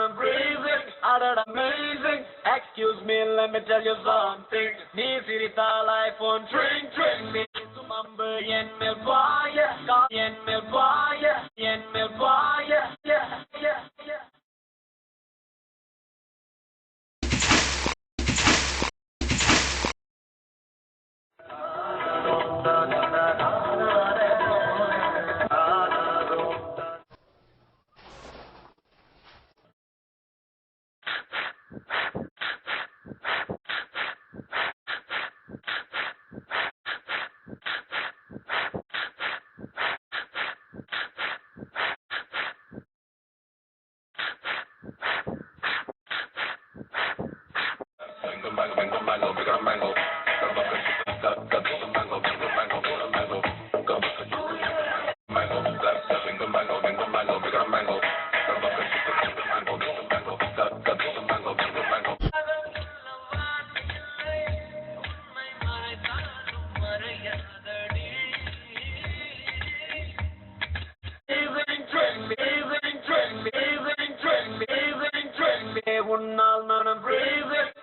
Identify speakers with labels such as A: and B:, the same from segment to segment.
A: I'm breathing, I'm amazing. Excuse me, let me tell you something. Ni sirita life on drink me. Sumamba yen me fire, yen me fire, yen me fire. Yeah.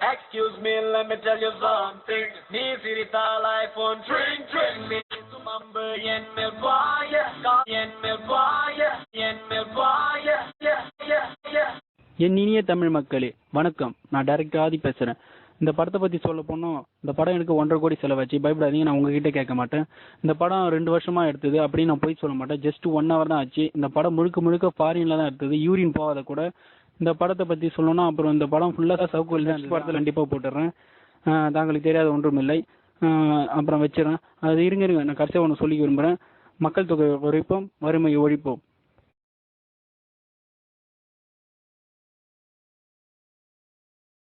A: Excuse me, let me tell you something. Ni sirita life on drink me. Sumamba yen me fire, yen me fire, yen me fire. Yeah.
B: என் இனிய தமிழ் மக்களே வணக்கம். நான் director ஆதி பேசுறேன். இந்த படத்தை பத்தி சொல்ல போனோம், இந்த படம் எனக்கு 1.5 கோடி செலவாச்சு. பயப்படாதீங்க, நான் உங்ககிட்ட கேட்க மாட்டேன். இந்த படம் 2 வருஷமா எடுத்தது அப்படின்னு நான் போய் சொல்ல மாட்டேன். ஜஸ்ட் 1 hour தான் ஆச்சு. இந்த படம் முழுக்க ஃபாரின்ல தான் எடுத்தது, யூரின் போகாத கூட. இந்த படத்தை பத்தி சொல்லணும்னா அப்புறம் இந்த படம் ஃபுல்லா சவுக்கு தான். படத்தில் கண்டிப்பா போட்டுறேன். தாங்களுக்கு தெரியாத ஒன்றும் இல்லை. அப்புறம் வச்சிடறேன். அது இருங்க நான் கடைசியாக ஒன்று சொல்லி விரும்புகிறேன். மக்கள் தொகை குறைப்போம், வறுமையை ஒழிப்போம்.